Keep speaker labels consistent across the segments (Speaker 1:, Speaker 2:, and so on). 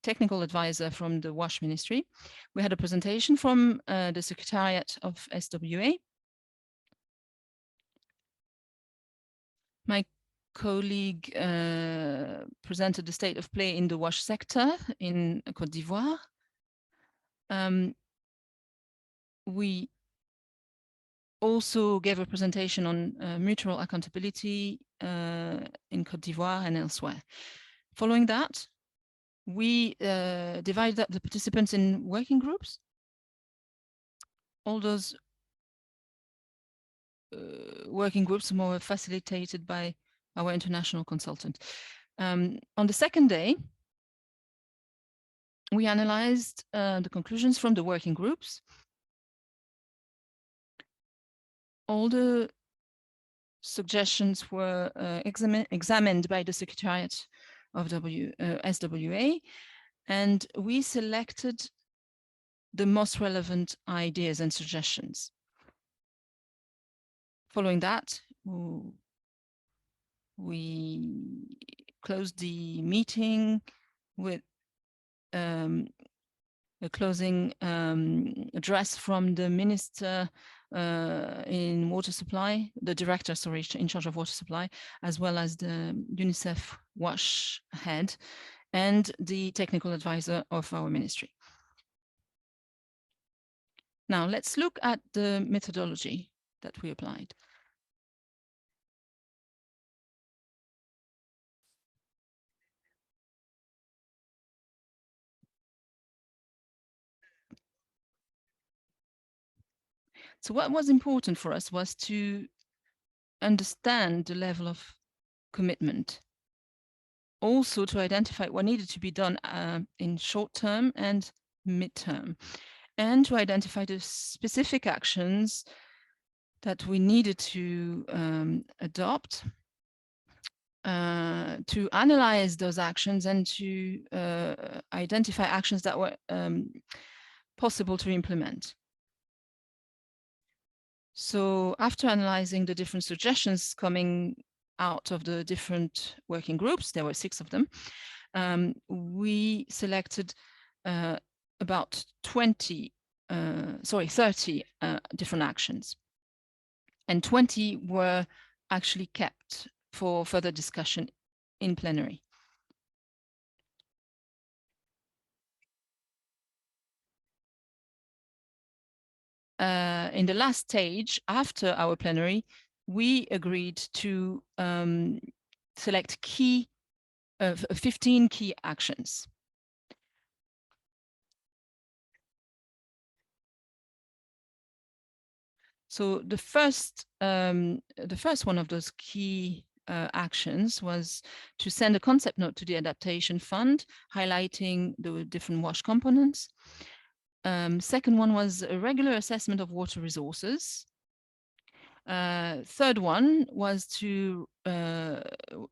Speaker 1: technical advisor from the WASH Ministry. We had a presentation from the Secretariat of SWA. My colleague presented the state of play in the WASH sector in Côte d'Ivoire. We also gave a presentation on mutual accountability in Côte d'Ivoire and elsewhere. Following that, we divided up the participants in working groups. All those working groups were facilitated by our international consultant. On the second day, we analyzed the conclusions from the working groups. All the suggestions were examined by the Secretariat of SWA, and we selected the most relevant ideas and suggestions. Following that, we closed the meeting with a closing address from the Minister in water supply, the director, sorry, in charge of water supply, as well as the UNICEF WASH head and the technical advisor of our ministry. Now let's look at the methodology that we applied. So what was important for us was to understand the level of commitment, also to identify what needed to be done in short term and mid-term, and to identify the specific actions that we needed to adopt, to analyze those actions and to identify actions that were possible to implement. So after analyzing the different suggestions coming out of the different working groups, there were 6 of them, we selected about 30 different actions, and 20 were actually kept for further discussion in plenary. In the last stage, after our plenary, we agreed to select 15 key actions. So the first one of those key actions was to send a concept note to the adaptation fund, highlighting the different WASH components. Second one was a regular assessment of water resources. Third one was to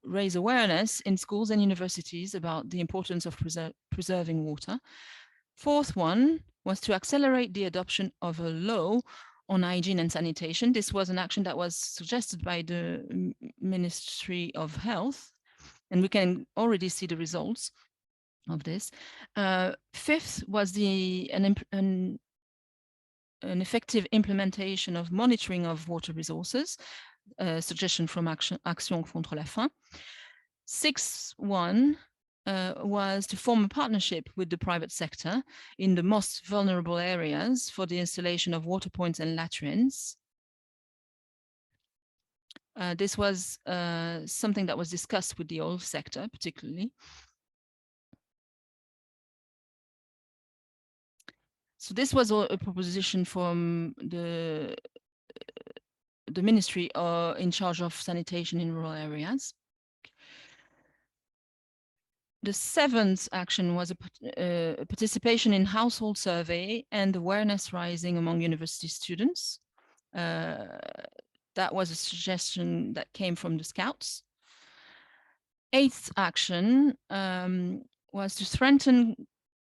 Speaker 1: raise awareness in schools and universities about the importance of preserving water. Fourth one was to accelerate the adoption of a law on hygiene and sanitation. This was an action that was suggested by the Ministry of Health, and we can already see the results of this. Fifth was an effective implementation of monitoring of water resources, suggestion from Action contre la faim. Sixth one was to form a partnership with the private sector in the most vulnerable areas for the installation of water points and latrines. This was something that was discussed with the oil sector particularly. So this was a proposition from the ministry in charge of sanitation in rural areas. The seventh action was a participation in household survey and awareness raising among university students. That was a suggestion that came from the Scouts. Eighth action was to strengthen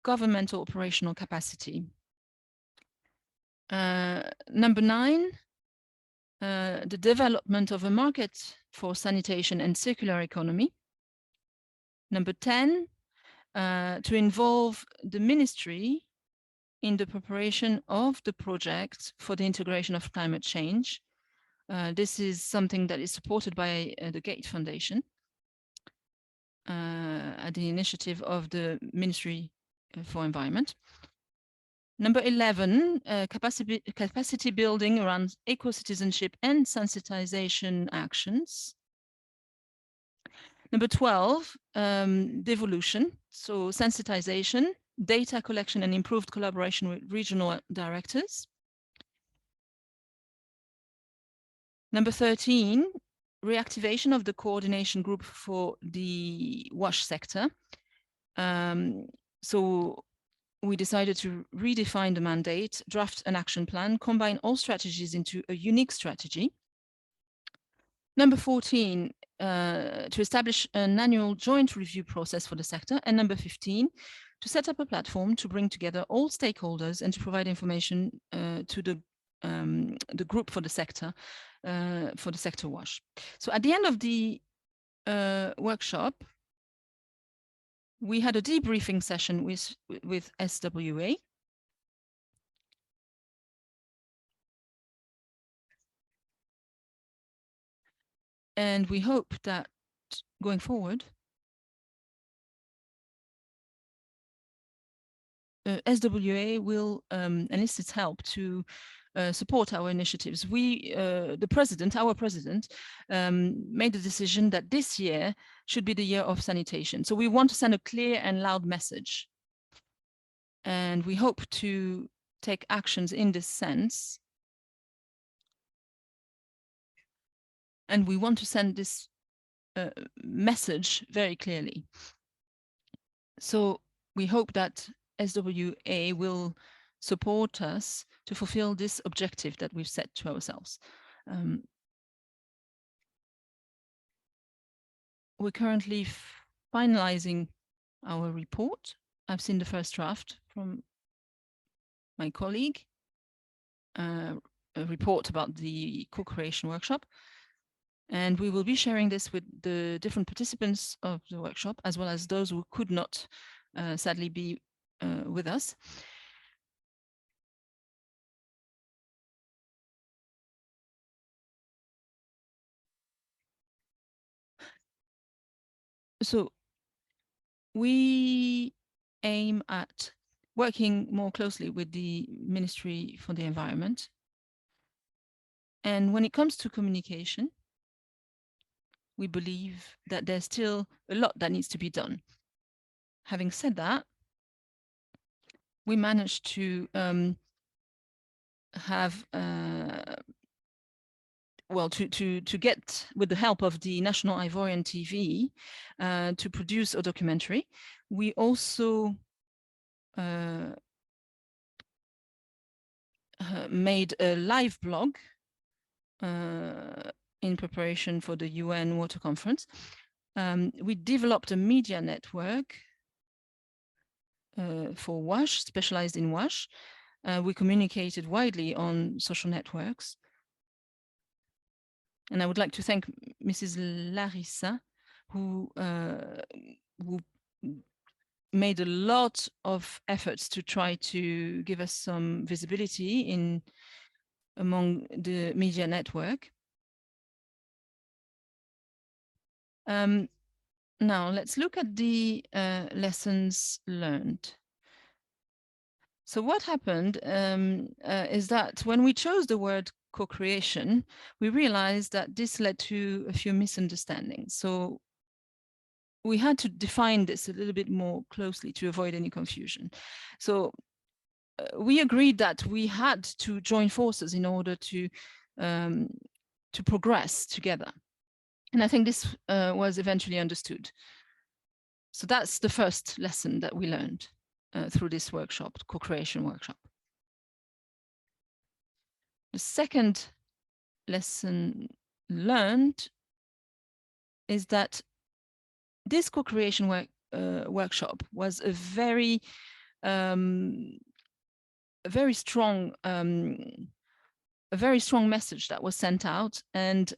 Speaker 1: governmental operational capacity. Number 9, the development of a market for sanitation and circular economy. Number 10, to involve the ministry in the preparation of the project for the integration of climate change. This is something that is supported by the Gate Foundation at the initiative of the Ministry for Environment. Number 11, capacity building around eco-citizenship and sensitization actions. Number 12, devolution, so sensitization, data collection and improved collaboration with regional directors. Number 13, reactivation of the coordination group for the WASH sector. So we decided to redefine the mandate, draft an action plan, combine all strategies into a unique strategy. Number 14, to establish an annual joint review process for the sector. And number 15, to set up a platform to bring together all stakeholders and to provide information to the group for the sector WASH. So at the end of the workshop, we had a debriefing session with SWA. And we hope that going forward, SWA will enlist its help to support our initiatives. Our president, made the decision that this year should be the year of sanitation. So we want to send a clear and loud message. And we hope to take actions in this sense. And we want to send this message very clearly. So we hope that SWA will support us to fulfill this objective that we've set to ourselves. We're currently finalizing our report. I've seen the first draft from my colleague, a report about the co-creation workshop. And we will be sharing this with the different participants of the workshop, as well as those who could not sadly be with us. So we aim at working more closely with the Ministry for the Environment. And when it comes to communication, we believe that there's still a lot that needs to be done. Having said that, we managed to have to get, with the help of the National Ivorian TV, to produce a documentary. We also made a live blog in preparation for the UN Water Conference. We developed a media network for WASH, specialized in WASH. We communicated widely on social networks. And I would like to thank Mrs. Larissa, who made a lot of efforts to try to give us some visibility among the media network. Now let's look at the lessons learned. So what happened is that when we chose the word co-creation, we realized that this led to a few misunderstandings. So we had to define this a little bit more closely to avoid any confusion. So we agreed that we had to join forces in order to progress together. And I think this was eventually understood. So that's the first lesson that we learned through this workshop, co-creation workshop. The second lesson learned is that this co-creation workshop was a very strong a very strong message that was sent out, and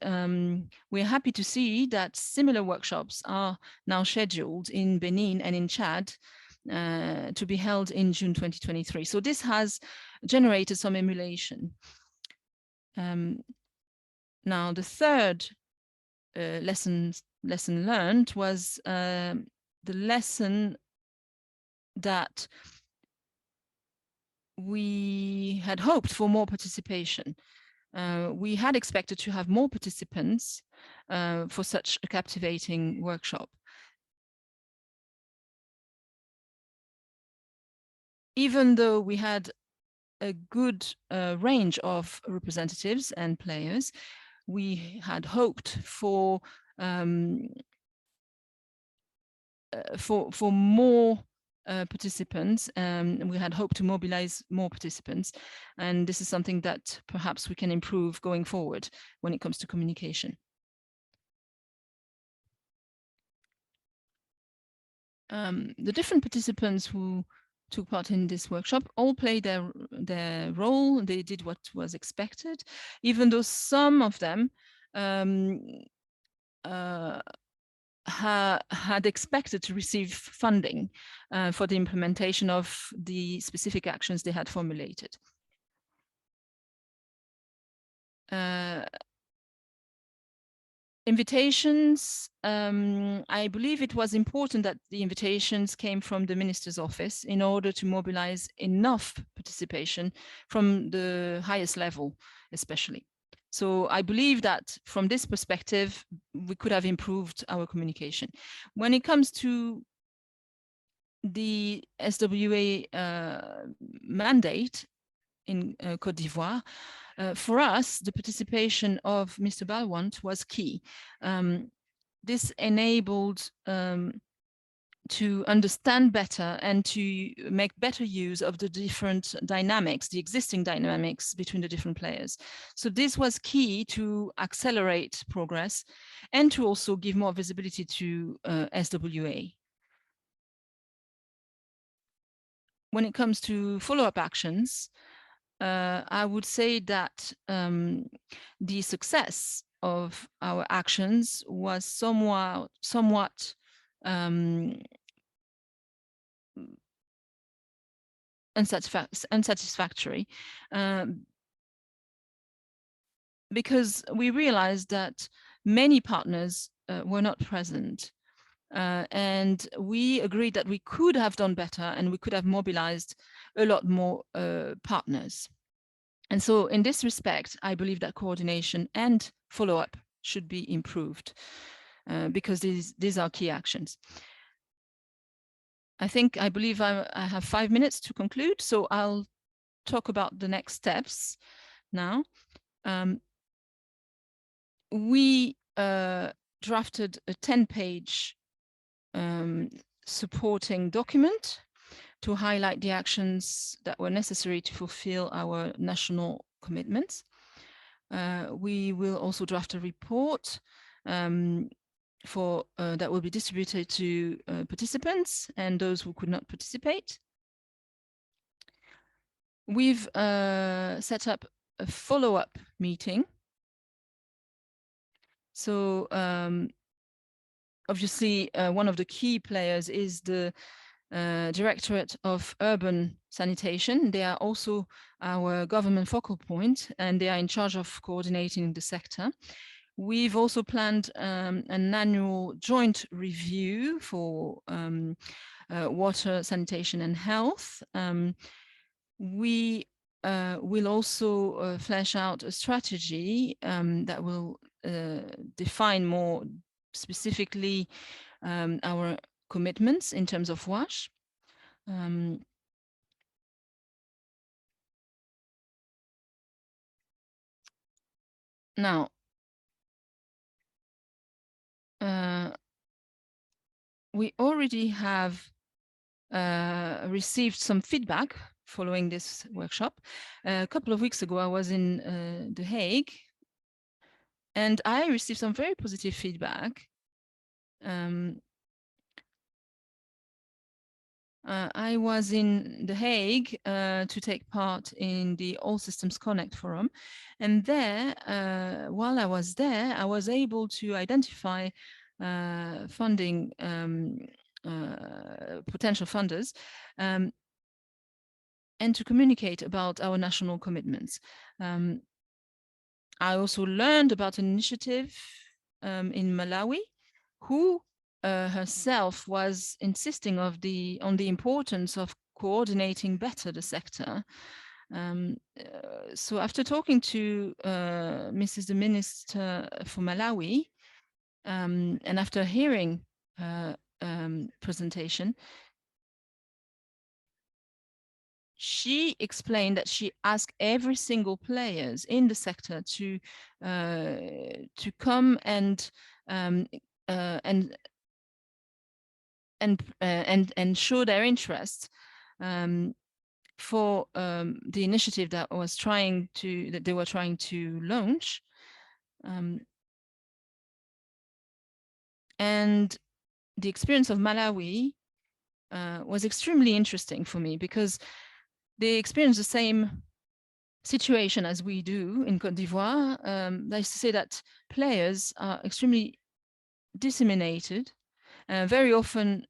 Speaker 1: we're happy to see that similar workshops are now scheduled in Benin and in Chad to be held in June 2023. So this has generated some emulation. Now, the third lesson learned was the lesson that we had hoped for more participation. We had expected to have more participants for such a captivating workshop. Even though we had a good range of representatives and players, we had hoped for more participants, and we had hoped to mobilize more participants. And this is something that perhaps we can improve going forward when it comes to communication. The different participants who took part in this workshop all played their role. They did what was expected, even though some of them had expected to receive funding for the implementation of the specific actions they had formulated. Invitations, I believe it was important that the invitations came from the minister's office in order to mobilize enough participation from the highest level, especially. So I believe that from this perspective, we could have improved our communication. When it comes to the SWA mandate in Côte d'Ivoire, for us, the participation of Mr. Balwant was key. This enabled to understand better and to make better use of the different dynamics, the existing dynamics between the different players. So this was key to accelerate progress and to also give more visibility to SWA. When it comes to follow-up actions, I would say that the success of our actions was somewhat unsatisfactory, because we realized that many partners were not present. And we agreed that we could have done better and we could have mobilized a lot more partners. And so in this respect, I believe that coordination and follow-up should be improved because these are key actions. I believe I have 5 minutes to conclude, so I'll talk about the next steps now. We drafted a 10-page supporting document to highlight the actions that were necessary to fulfill our national commitments. We will also draft a report that will be distributed to participants and those who could not participate. We've set up a follow-up meeting. So obviously, one of the key players is the Directorate of Urban Sanitation. They are also our government focal point, and they are in charge of coordinating the sector. We've also planned an annual joint review for water, sanitation, and health. We will also flesh out a strategy that will define more specifically our commitments in terms of WASH. Now, we already have received some feedback following this workshop. A couple of weeks ago, I was in The Hague, and I received some very positive feedback. I was in The Hague to take part in the All Systems Connect forum. And there, while I was there, I was able to identify funding potential funders and to communicate about our national commitments. I also learned about an initiative in Malawi, who herself was insisting on the importance of coordinating better the sector. So after talking to Mrs. the Minister for Malawi, and after hearing her presentation, she explained that she asked every single players in the sector to come and show their interest for the initiative that they were trying to launch, and the experience of Malawi was extremely interesting for me, because they experienced the same situation as we do in Côte d'Ivoire. That is to say that players are extremely disseminated. Very often,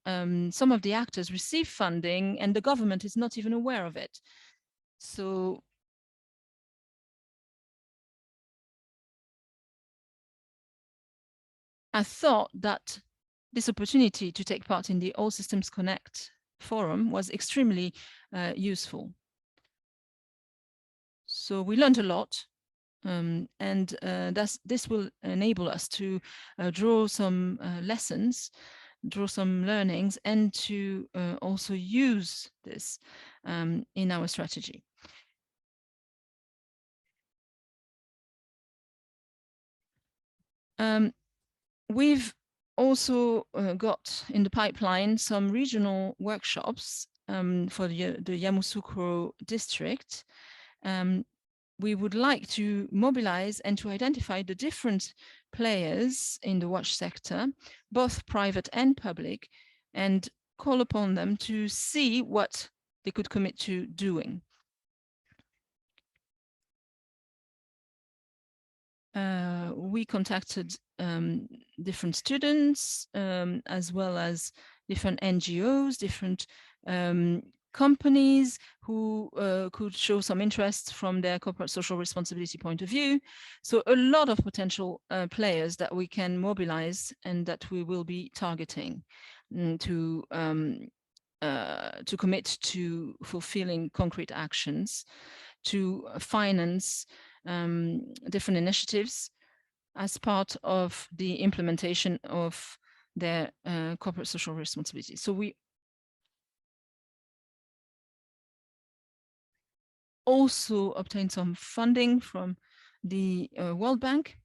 Speaker 1: some of the actors receive funding and the government is not even aware of it. So I thought that this opportunity to take part in the All Systems Connect forum was extremely useful. So we learned a lot, and this will enable us to draw some lessons, draw some learnings, and to also use this in our strategy. We've also got in the pipeline some regional workshops for the Yamoussoukro district. We would like to mobilize and to identify the different players in the watch sector, both private and public, and call upon them to see what they could commit to doing. We contacted different students, as well as different NGOs, different companies who could show some interest from their corporate social responsibility point of view. So a lot of potential players that we can mobilize and that we will be targeting to commit to fulfilling concrete actions, to finance different initiatives as part of the implementation of their corporate social responsibility. So we also obtained some funding from the World Bank,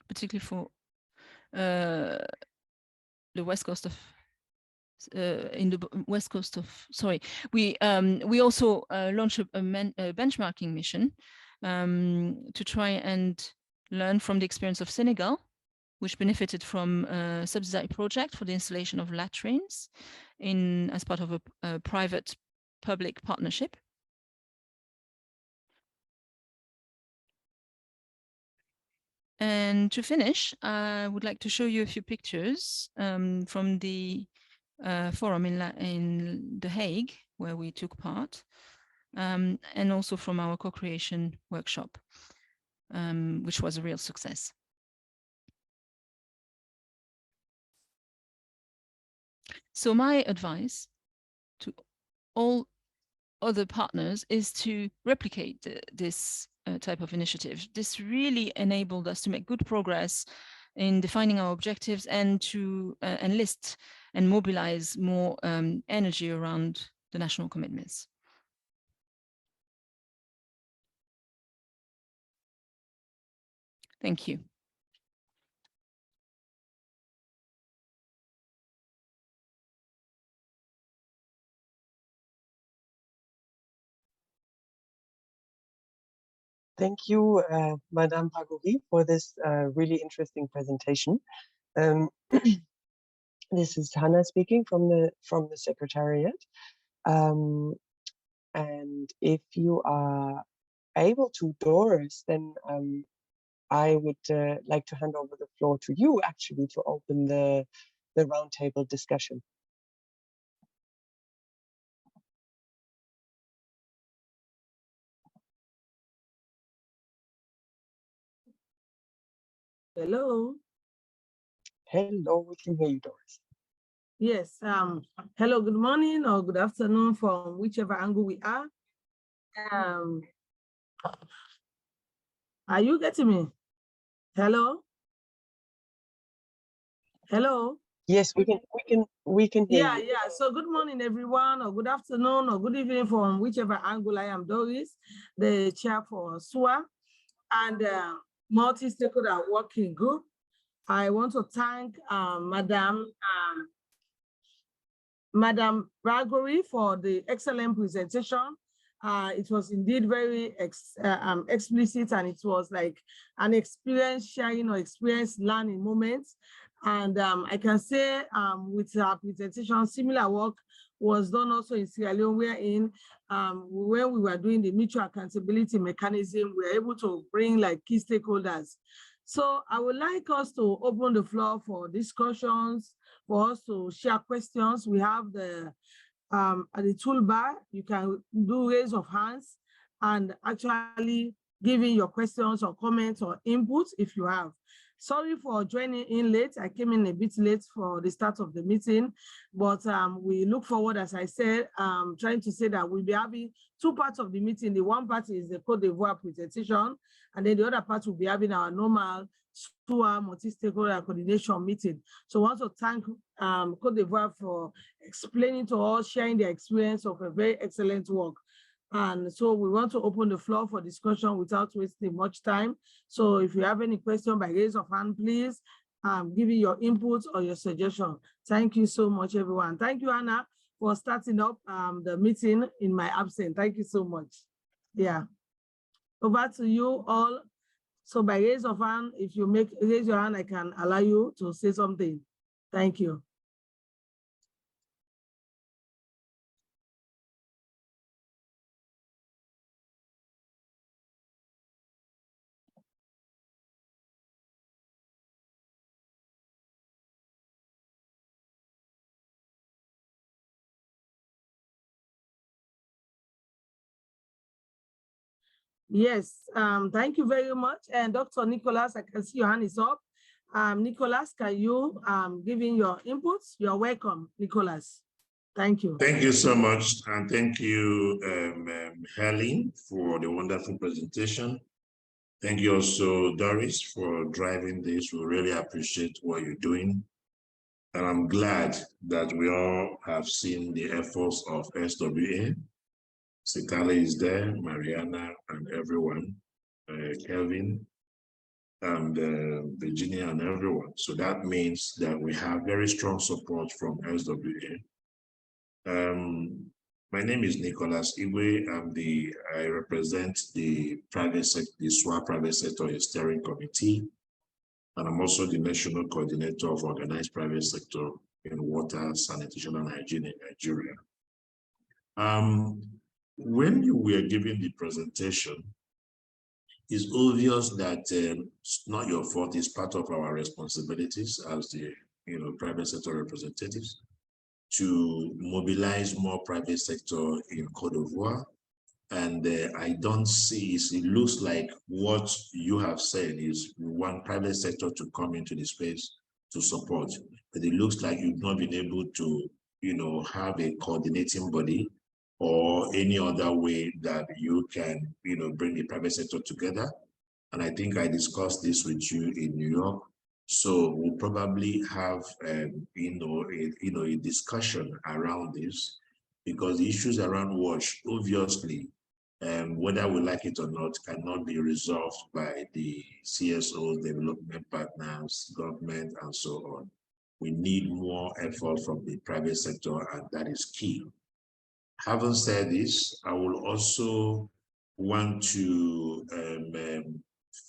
Speaker 1: particularly for the west coast of we also launched a benchmarking mission to try and learn from the experience of Senegal, which benefited from a subsidized project for the installation of latrines as part of a private-public partnership. And to finish, I would like to show you a few pictures from the forum in The Hague, where we took part, and also from our co-creation workshop, which was a real success. So my advice to all other partners is to replicate this type of initiative. This really enabled us to make good progress in defining our objectives and to enlist and mobilize more energy around the national commitments. Thank you.
Speaker 2: Thank you, Madame Bragori, for this really interesting presentation. This is Hannah speaking from the Secretariat. And if you are able to, Doris, then I would like to hand over the floor to you, actually, to open the roundtable discussion.
Speaker 3: Hello.
Speaker 2: Hello, we can hear you, Doris.
Speaker 3: Yes. Hello, good morning or good afternoon from whichever angle we are. Are you getting me? Hello? Hello?
Speaker 2: Yes, we can hear you.
Speaker 3: Yeah. So good morning, everyone, or good afternoon or good evening from whichever angle. I am Doris, the chair for SWA and Multi-Stakeholder Working Group. I want to thank Madam Bragori for the excellent presentation. It was indeed very explicit, and it was like an experience sharing or experience learning moment. And I can say with her presentation, similar work was done also in Sierra Leone, wherein when we were doing the mutual accountability mechanism, we were able to bring like key stakeholders. So I would like us to open the floor for discussions, for us to share questions. We have the at the toolbar, you can do raise of hands and actually giving your questions or comments or inputs if you have. Sorry for joining in late. I came in a bit late for the start of the meeting, but we look forward, as I said, trying to say that we'll be having two parts of the meeting. The one part is the Côte d'Ivoire presentation, and then the other part will be having our normal SWA multi-stakeholder coordination meeting. So I want to thank Côte d'Ivoire for explaining to us, sharing their experience of a very excellent work. And so we want to open the floor for discussion without wasting much time. So if you have any question by raise of hand, please give me your input or your suggestion. Thank you so much, everyone. Thank you, Anna, for starting up the meeting in my absence. Thank you so much. Yeah. Over to you all. So by raise of hand, if you raise your hand, I can allow you to say something. Thank you. Yes, thank you very much. And Dr. Nicholas, I can see your hand is up. Nicholas, can you give in your inputs? You're welcome, Nicholas. Thank you.
Speaker 4: Thank you so much. And thank you, Hélène, for the wonderful presentation. Thank you also, Doris, for driving this. We really appreciate what you're doing. And I'm glad that we all have seen the efforts of SWA. Sikale is there, Mariana, and everyone, Kelvin, and Virginia, and everyone. So that means that we have very strong support from SWA. My name is Nicholas Iwe. I represent the private sector, the SWA Private Sector Steering Committee, and I'm also the National Coordinator of Organized Private Sector in Water, Sanitation and Hygiene in Nigeria. When you were giving the presentation, it's obvious that it's not your fault. It's part of our responsibilities as the private sector representatives to mobilize more private sector in Côte d'Ivoire. And I don't see, it looks like what you have said is we want private sector to come into the space to support, but it looks like you've not been able to, have a coordinating body or any other way that you can, bring the private sector together. And I think I discussed this with you in New York. So we'll probably have, a discussion around this, because the issues around WASH, obviously, whether we like it or not, cannot be resolved by the CSOs, development partners, government, and so on. We need more effort from the private sector, and that is key. Having said this, I will also want to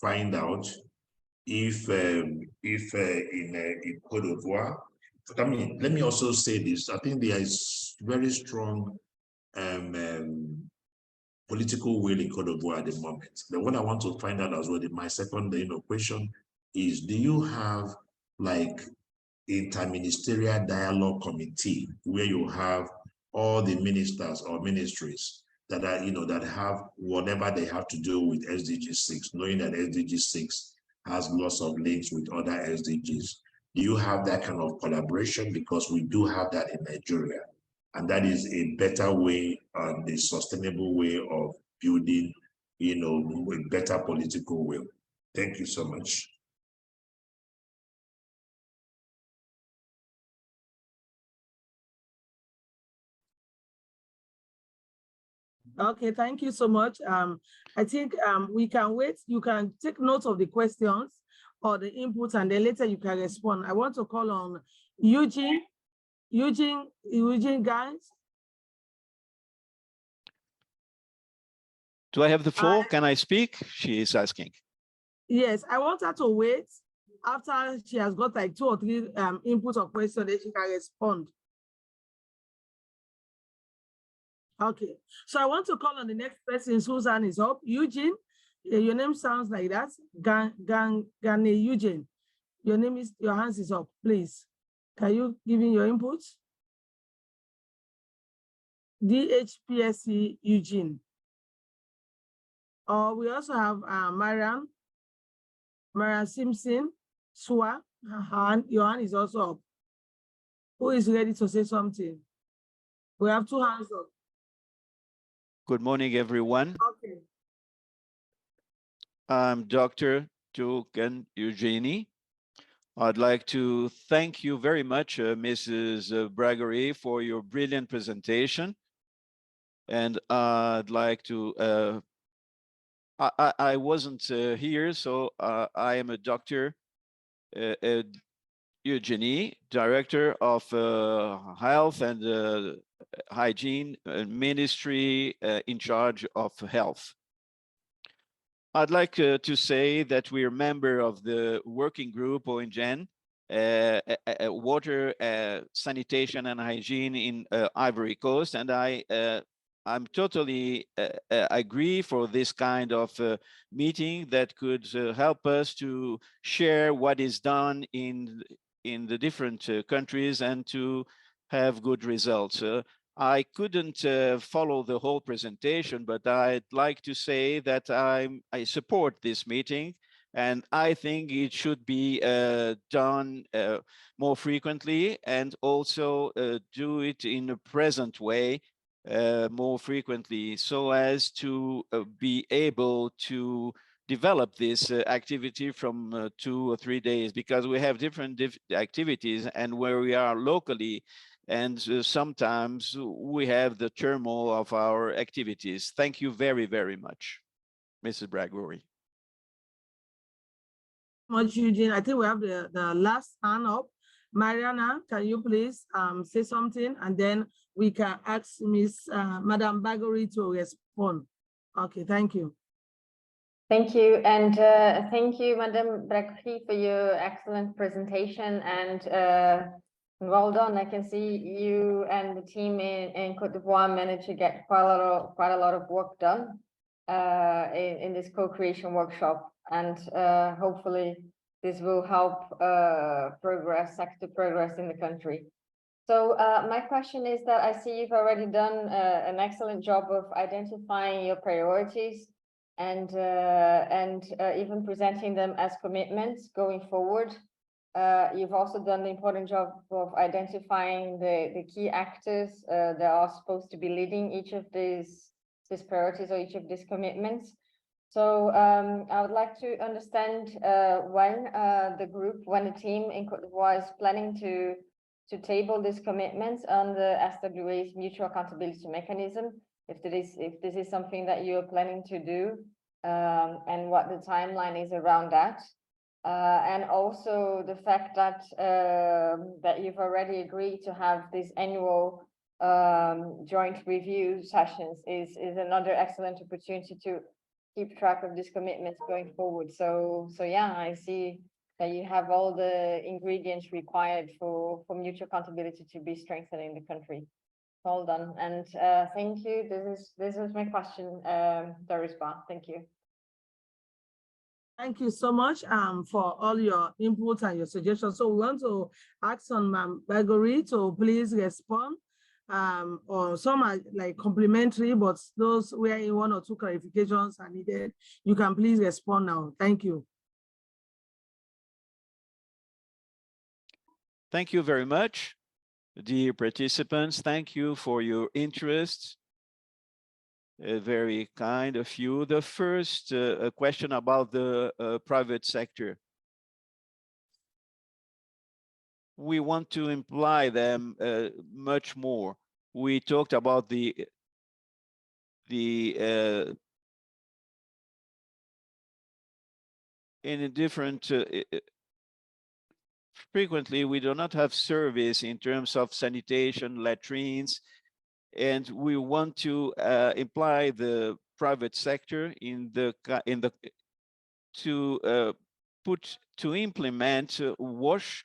Speaker 4: find out if in Côte d'Ivoire, I mean, let me also say this. I think there is very strong political will in Côte d'Ivoire at the moment. But what I want to find out as well, my second question is, do you have like interministerial dialogue committee where you have all the ministers or ministries that are, that have whatever they have to do with SDG 6, knowing that SDG 6 has lots of links with other SDGs? Do you have that kind of collaboration? Because we do have that in Nigeria. And that is a better way and a sustainable way of building, a better political will. Thank you so much.
Speaker 3: Okay, thank you so much. I think we can wait. You can take note of the questions or the inputs, and then later you can respond. I want to call on Eugene, guys.
Speaker 5: Do I have the floor? Can I speak? She is asking.
Speaker 3: Yes, I want her to wait after she has got like 2 or 3 inputs or questions, then she can respond. Okay, so I want to call on the next person whose hand is up. Eugene, your name sounds like that. Gane Eugene, your hands is up, please. Can you give in your input? DHPSC Eugene. We also have Mariam Simpson, SWA. Your hand is also up. Who is ready to say something? We have 2 hands up.
Speaker 5: Good morning, everyone.
Speaker 3: Okay.
Speaker 5: I'm Dr. Tukan Eugenie. I'd like to thank you very much, Mrs. Bragori, for your brilliant presentation. And I'd like to, I wasn't here, so I am a Dr. Eugenie, Director of Health and Hygiene Ministry in charge of health. I'd like to say that we're a member of the working group ONGEN, water, sanitation and hygiene in Ivory Coast, and I'm totally agree for this kind of meeting that could help us to share what is done in the different countries and to have good results. I couldn't follow the whole presentation, but I'd like to say that I support this meeting, and I think it should be done more frequently, and also do it in a present way more frequently, so as to be able to develop this activity from 2 or 3 days, because we have different activities and where we are locally, and sometimes we have the turmoil of our activities. Thank you very, very much, Mrs. Bragori.
Speaker 3: Much, Eugene. I think we have the last hand up. Mariana, can you please say something, and then we can ask Madam Bragori to respond. Okay, thank you.
Speaker 6: Thank you, and thank you, Madam Bragori, for your excellent presentation, and well done. I can see you and the team in Côte d'Ivoire managed to get quite a lot of work done in this co-creation workshop, and hopefully this will help sector progress in the country. So my question is that I see you've already done an excellent job of identifying your priorities and even presenting them as commitments going forward. You've also done the important job of identifying the key actors that are supposed to be leading each of these priorities or each of these commitments. So I would like to understand when the team in Côte d'Ivoire is planning to table these commitments on the SWA's mutual accountability mechanism, if this is something that you're planning to do, and what the timeline is around that. And also the fact that that you've already agreed to have these annual joint review sessions is another excellent opportunity to keep track of these commitments going forward. So yeah, I see that you have all the ingredients required for mutual accountability to be strengthened in the country. Well done, and thank you. This is my question, Doris Bar. Thank you.
Speaker 3: Thank you so much for all your input and your suggestions. So we want to ask on Ma'am Bragori to please respond. Or some are like complimentary, but those where in one or two clarifications are needed, you can please respond now. Thank you.
Speaker 5: Thank you very much, dear participants. Thank you for your interest. Very kind of you. The first question about the private sector. We want to imply them much more. We talked about the in a different frequently we do not have service in terms of sanitation, latrines, and we want to imply the private sector to implement wash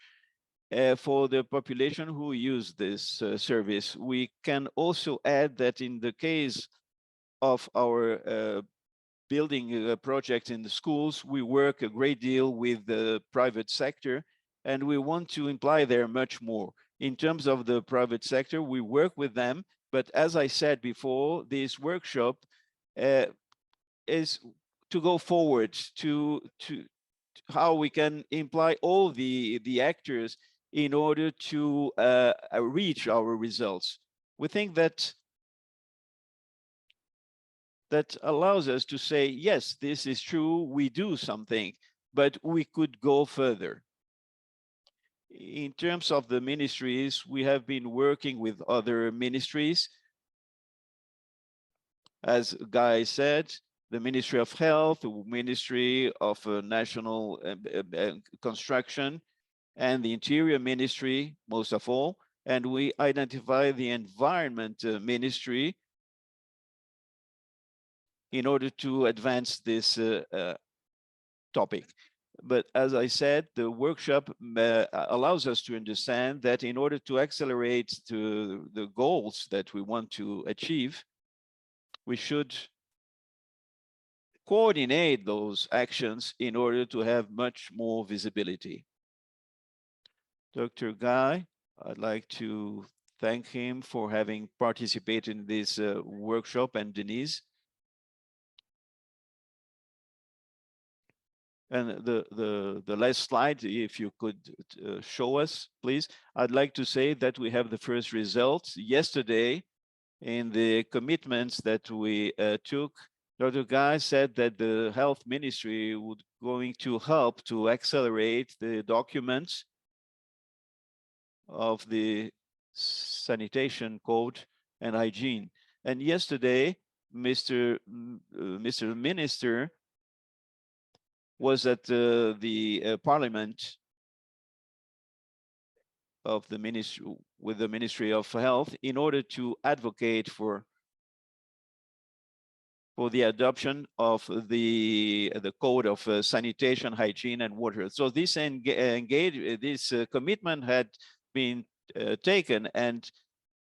Speaker 5: for the population who use this service. We can also add that in the case of our building projects in the schools, we work a great deal with the private sector, and we want to imply there much more. In terms of the private sector, we work with them, but as I said before, this workshop is to go forward to how we can imply all the actors in order to reach our results. We think that allows us to say, yes, this is true, we do something, but we could go further. In terms of the ministries, we have been working with other ministries. As Guy said, the Ministry of Health, the Ministry of National Construction, and the Interior Ministry, most of all. And we identify the Environment Ministry in order to advance this topic. But as I said, the workshop allows us to understand that in order to accelerate the goals that we want to achieve, we should coordinate those actions in order to have much more visibility. Dr. Guy, I'd like to thank him for having participated in this workshop, and Denise. And the last slide, if you could show us, please. I'd like to say that we have the first results yesterday in the commitments that we took. Dr. Guy said that the Health Ministry would going to help to accelerate the documents of the sanitation code and hygiene. And yesterday, Mr. Minister was at the Parliament of the Ministry with the Ministry of Health in order to advocate for the adoption of the code of sanitation, hygiene, and water. So this commitment had been taken, and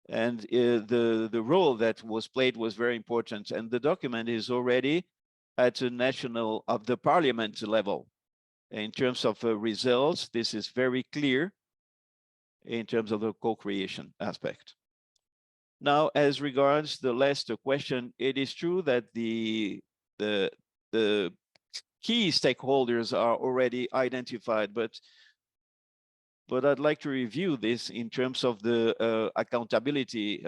Speaker 5: the role that was played was very important. And the document is already at the national of the Parliament level. In terms of results, this is very clear in terms of the co-creation aspect. Now, as regards the last question, it is true that the key stakeholders are already identified, but I'd like to review this in terms of the accountability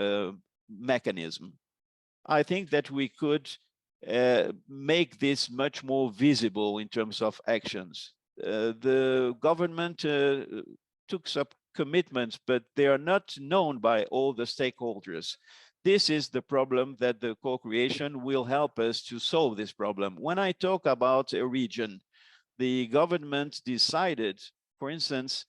Speaker 5: mechanism. I think that we could make this much more visible in terms of actions. The government took some commitments, but they are not known by all the stakeholders. This is the problem that the co-creation will help us to solve this problem. When I talk about a region, the government decided, for instance,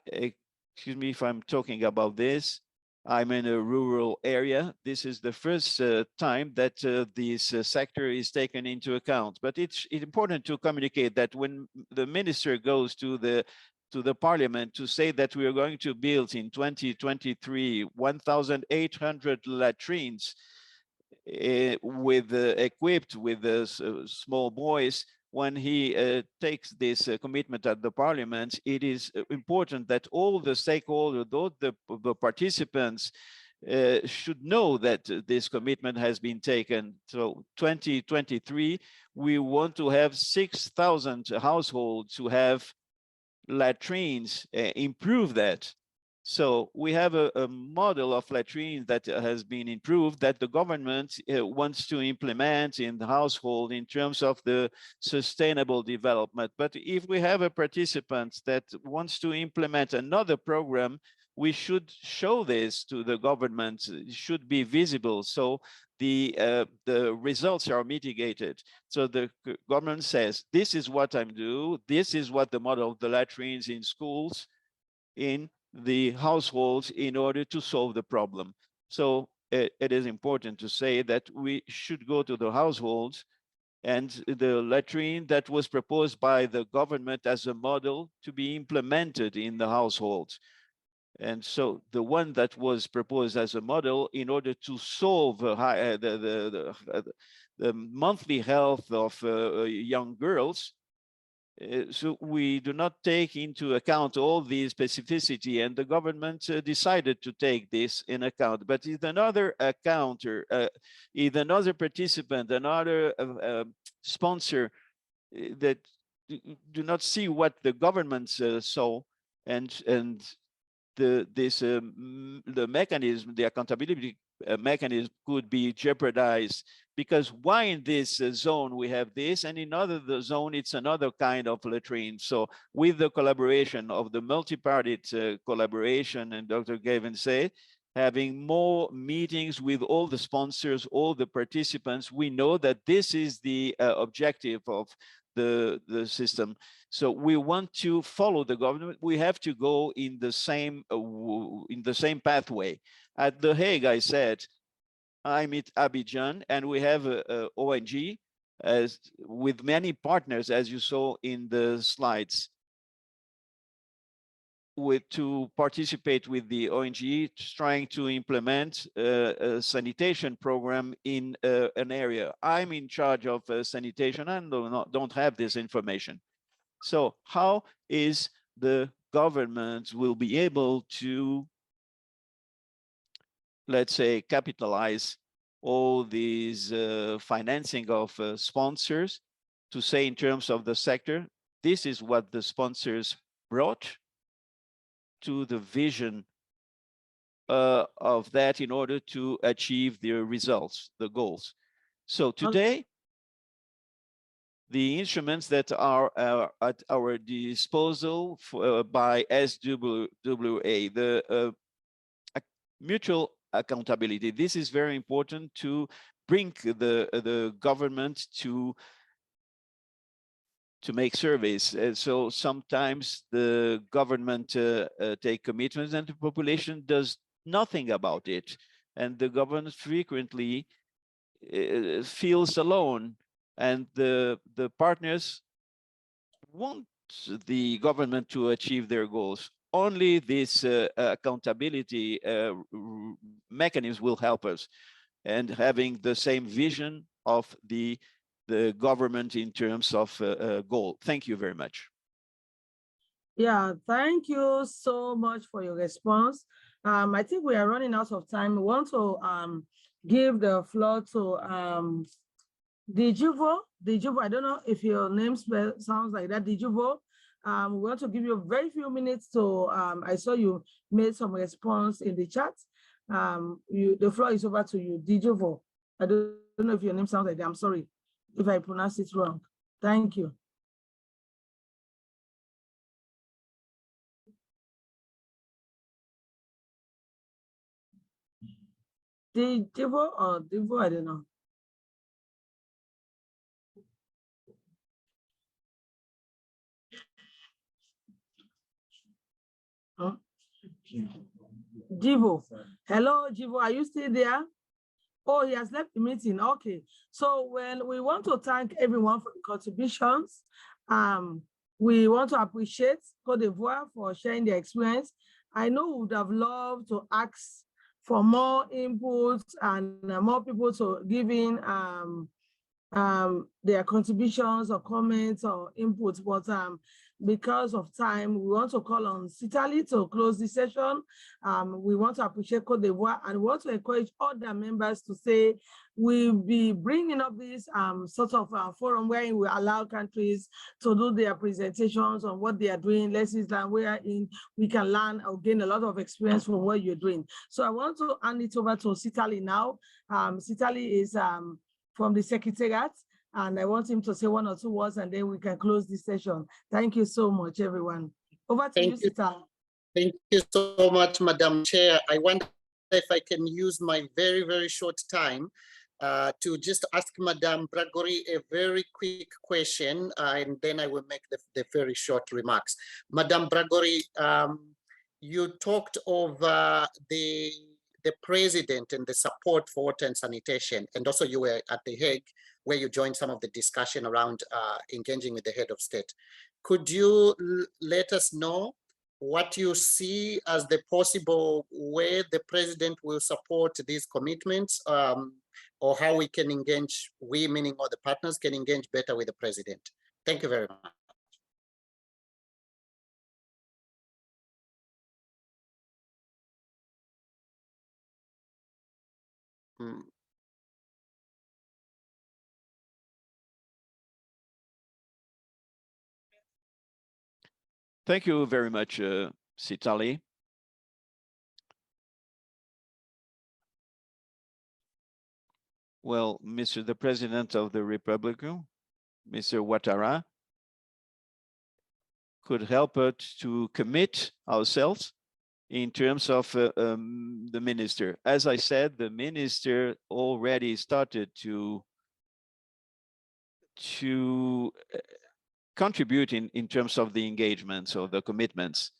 Speaker 5: excuse me if I'm talking about this, I'm in a rural area. This is the first time that this sector is taken into account. But it's important to communicate that when the minister goes to the parliament to say that we are going to build in 2023 1,800 latrines equipped with small boys, when he takes this commitment at the parliament, it is important that all the stakeholders, the participants, should know that this commitment has been taken. So 2023, we want to have 6,000 households who have latrines, improve that. So we have a model of latrines that has been improved that the government wants to implement in the household in terms of the sustainable development. But if we have a participant that wants to implement another program, we should show this to the government. It should be visible. So the results are mitigated. So the government says, this is what I'm doing. This is what the model of the latrines in schools, in the households, in order to solve the problem. So it is important to say that we should go to the households, and the latrine that was proposed by the government as a model to be implemented in the households. And so the one that was proposed as a model in order to solve the monthly health of young girls. So we do not take into account all the specificity, and the government decided to take this in account. But if another if another participant, another sponsor that do not see what the government saw, and the mechanism, the accountability mechanism could be jeopardized, because why in this zone we have this, and in other zone it's another kind of latrine. So with the collaboration of the multi-party collaboration, and Dr. Gavin said, having more meetings with all the sponsors, all the participants, we know that this is the objective of the system. So we want to follow the government. We have to go in the same pathway. At The Hague, I said, I'm at Abidjan, and we have a ONG with many partners, as you saw in the slides, to participate with the ONG, trying to implement a sanitation program in an area. I'm in charge of sanitation and don't have this information. So how is the government will be able to, let's say, capitalize all these financing of sponsors, to say in terms of the sector, this is what the sponsors brought to the vision of that in order to achieve their results, the goals. So today, the instruments that are at our disposal by SWA, the mutual accountability. This is very important to bring the government to make surveys. So sometimes the government take commitments and the population does nothing about it. And the government frequently feels alone, and the partners want the government to achieve their goals. Only this accountability mechanism will help us, and having the same vision of the government in terms of goal. Thank you very much.
Speaker 3: Yeah, thank you so much for your response. I think we are running out of time. We want to give the floor to Dijuvo. I don't know if your name sounds like that, Dijuvo. We want to give you a very few minutes to, I saw you made some response in the chat. The floor is over to you, Dijuvo. I don't know if your name sounds like that. I'm sorry if I pronounce it wrong. Thank you. Dijuvo or Divo, I don't know. Huh? Jivo. Hello, Jivo, are you still there? Oh, he has left the meeting. Okay. So we want to thank everyone for the contributions. We want to appreciate Côte d'Ivoire for sharing their experience. I know we would have loved to ask for more inputs and more people to give in their contributions or comments or inputs, but because of time, we want to call on Sitali to close the session. We want to appreciate Côte d'Ivoire and we want to encourage other members to say we'll be bringing up this sort of forum where we allow countries to do their presentations on what they are doing, lessons learned, wherein we can learn or gain a lot of experience from what you're doing. So I want to hand it over to Sitali now. Sitali is from the Secretariat, and I want him to say one or two words and then we can close this session. Thank you so much, everyone. Over to you, Sitali.
Speaker 7: Thank you so much, Madam Chair. I wonder if I can use my very, very short time to just ask Madam Bragori a very quick question, and then I will make the very short remarks. Madam Bragori, you talked of the president and the support for water and sanitation, and also you were at The Hague where you joined some of the discussion around engaging with the head of state. Could you let us know what you see as the possible way the president will support these commitments, or how we can engage, we meaning all the partners can engage better with the president? Thank you very much.
Speaker 5: Thank you very much, Sitali. Well, Mr. the President of the Republic, Mr. Ouattara, could help us to commit ourselves in terms of the minister. As I said, the minister already started to contribute in terms of the engagements or the commitments.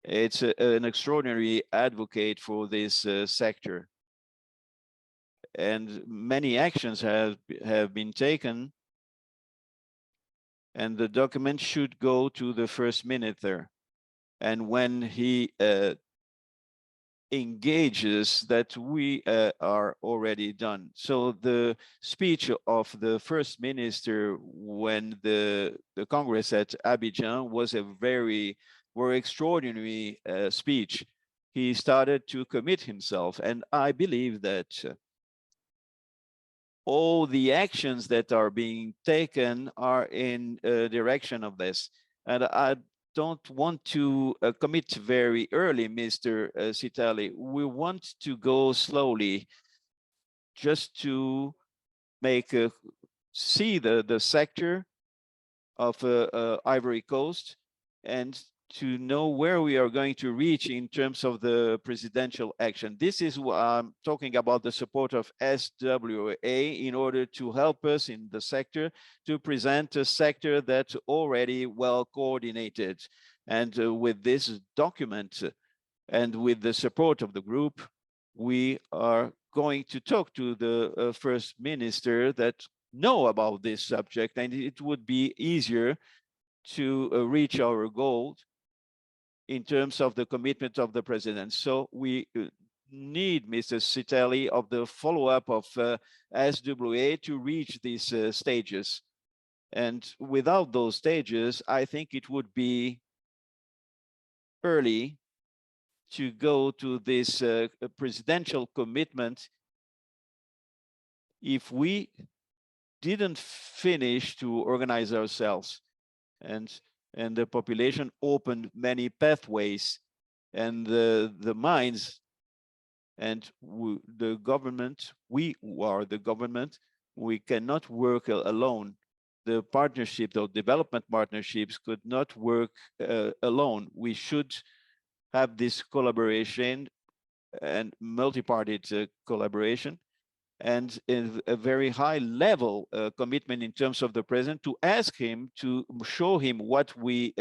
Speaker 5: It's an extraordinary advocate for this sector. And many actions have been taken, and the document should go to the first minister. And when he engages, that we are already done. So the speech of the first minister when the Congress at Abidjan was a very extraordinary speech. He started to commit himself, and I believe that all the actions that are being taken are in direction of this. And I don't want to commit very early, Mr. Sitali. We want to go slowly just to make see the sector of Ivory Coast and to know where we are going to reach in terms of the presidential action. This is what I'm talking about, the support of SWA in order to help us in the sector to present a sector that's already well coordinated. And with this document and with the support of the group, we are going to talk to the first minister that know about this subject, and it would be easier to reach our goal in terms of the commitment of the president. So we need, Mr. Sitali, of the follow-up of SWA to reach these stages. And without those stages, I think it would be early to go to this presidential commitment if we didn't finish to organize ourselves. And the population opened many pathways, and the minds and the government, we are the government, we cannot work alone. The partnerships or development partnerships could not work alone. We should have this collaboration and multi-party collaboration, and a very high level commitment in terms of the president to ask him to show him what we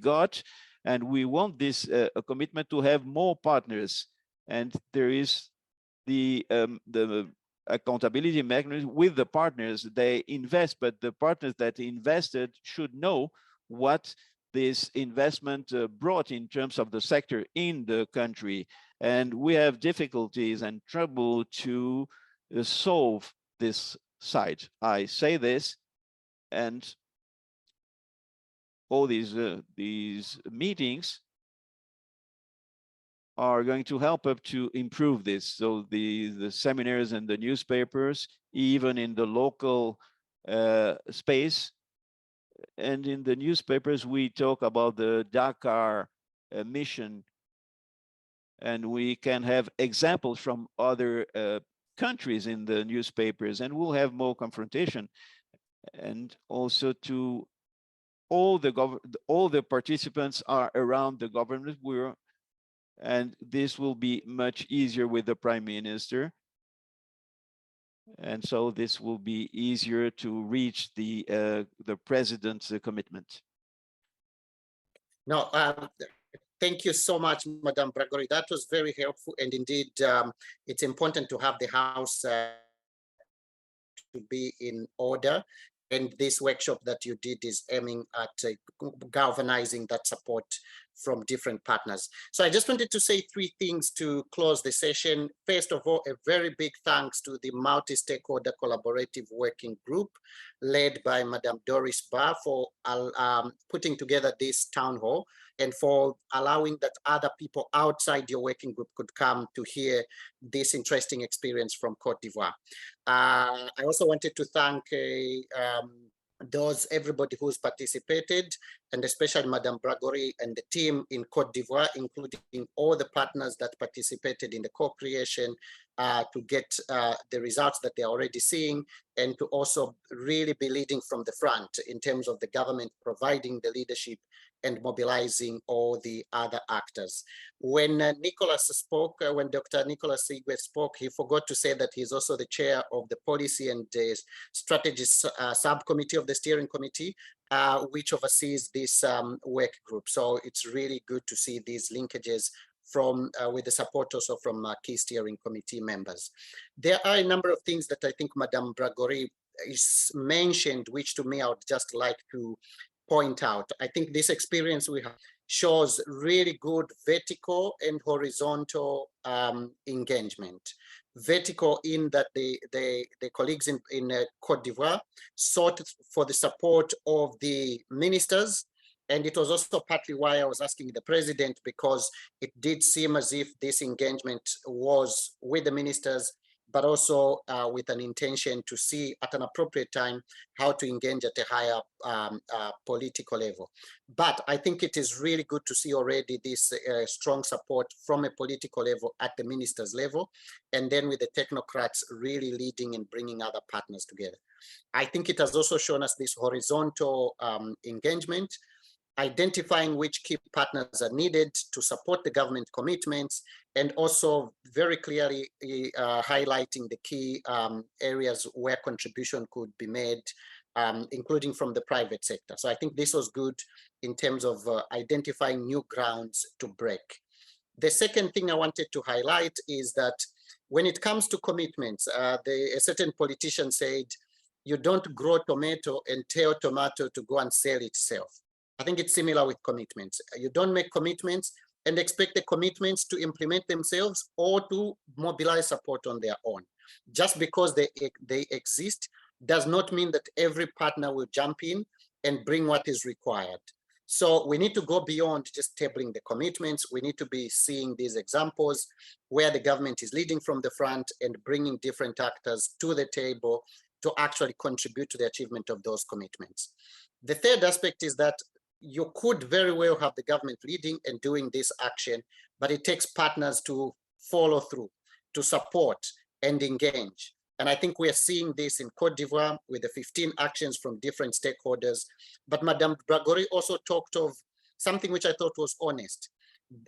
Speaker 5: got, And we want this a commitment to have more partners. And there is the accountability mechanism with the partners. They invest, but the partners that invested should know what this investment brought in terms of the sector in the country. And we have difficulties and trouble to solve this side. I say this, and all these meetings are going to help up to improve this. So the seminars and the newspapers, even in the local space, and in the newspapers, we talk about the Dakar mission, and we can have examples from other countries in the newspapers, and we'll have more confrontation. And also to all the participants are around the government bureau, and this will be much easier with the Prime Minister. And so this will be easier to reach the president's commitment.
Speaker 7: No, thank you so much, Madam Bragori. That was very helpful, and indeed, it's important to have the House to be in order. And this workshop that you did is aiming at galvanizing that support from different partners. So I just wanted to say three things to close the session. First of all, a very big thanks to the Multi-Stakeholder Collaborative Working Group led by Madam Doris Barr for putting together this town hall and for allowing that other people outside your working group could come to hear this interesting experience from Côte d'Ivoire. I also wanted to thank everybody who's participated, and especially Madame Bragori and the team in Côte d'Ivoire, including all the partners that participated in the co-creation to get the results that they're already seeing, and to also really be leading from the front in terms of the government providing the leadership and mobilizing all the other actors. When Nicholas spoke, when Dr. Nicholas Igwe spoke, he forgot to say that he's also the chair of the Policy and Strategy Subcommittee of the Steering Committee, which oversees this work group. So it's really good to see these linkages from with the support also from key steering committee members. There are a number of things that I think Madame Bragori is mentioned, which to me I would just like to point out. I think this experience we have shows really good vertical and horizontal engagement. Vertical in that the colleagues in Côte d'Ivoire sought for the support of the ministers. And it was also partly why I was asking the president, because it did seem as if this engagement was with the ministers, but also with an intention to see at an appropriate time how to engage at a higher political level. But I think it is really good to see already this strong support from a political level at the ministers level, and then with the technocrats really leading and bringing other partners together. I think it has also shown us this horizontal engagement, identifying which key partners are needed to support the government commitments, and also very clearly highlighting the key areas where contribution could be made, including from the private sector. So I think this was good in terms of identifying new grounds to break. The second thing I wanted to highlight is that when it comes to commitments, a certain politician said, you don't grow tomato and tell tomato to go and sell itself. I think it's similar with commitments. You don't make commitments and expect the commitments to implement themselves or to mobilize support on their own. Just because they exist does not mean that every partner will jump in and bring what is required. So we need to go beyond just tabling the commitments. We need to be seeing these examples where the government is leading from the front and bringing different actors to the table to actually contribute to the achievement of those commitments. The third aspect is that you could very well have the government leading and doing this action, but it takes partners to follow through, to support and engage. And I think we are seeing this in Côte d'Ivoire with the 15 actions from different stakeholders. But Madame Bragori also talked of something which I thought was honest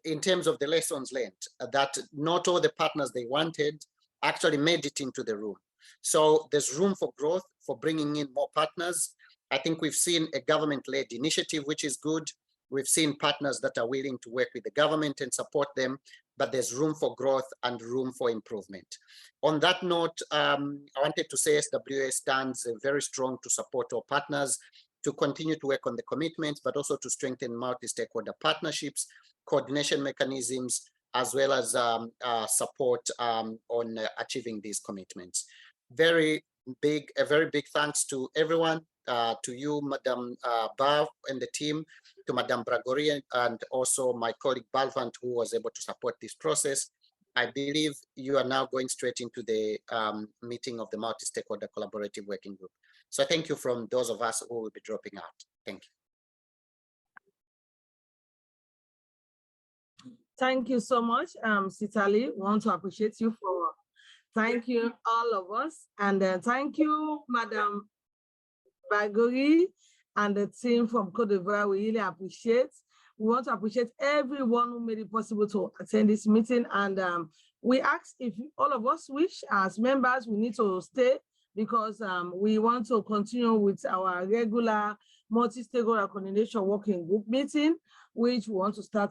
Speaker 7: in terms of the lessons learned, that not all the partners they wanted actually made it into the room. So there's room for growth, for bringing in more partners. I think we've seen a government-led initiative, which is good. We've seen partners that are willing to work with the government and support them, but there's room for growth and room for improvement. On that note, I wanted to say SWA stands very strong to support our partners, to continue to work on the commitments, but also to strengthen multi-stakeholder partnerships, coordination mechanisms, as well as support on achieving these commitments. A very big thanks to everyone, to you, Madam Bav and the team, to Madam Bragori, and also my colleague Balvant, who was able to support this process. I believe you are now going straight into the meeting of the Multi-Stakeholder Collaborative Working Group. So thank you from those of us who will be dropping out. Thank you.
Speaker 3: Thank you so much, Sitali. We want to appreciate you for, thank you all of us. And thank you, Madam Bragori and the team from Côte d'Ivoire. We really appreciate. We want to appreciate everyone who made it possible to attend this meeting. And we ask if all of us wish, as members, we need to stay because we want to continue with our regular multi-stakeholder coordination working group meeting, which we want to start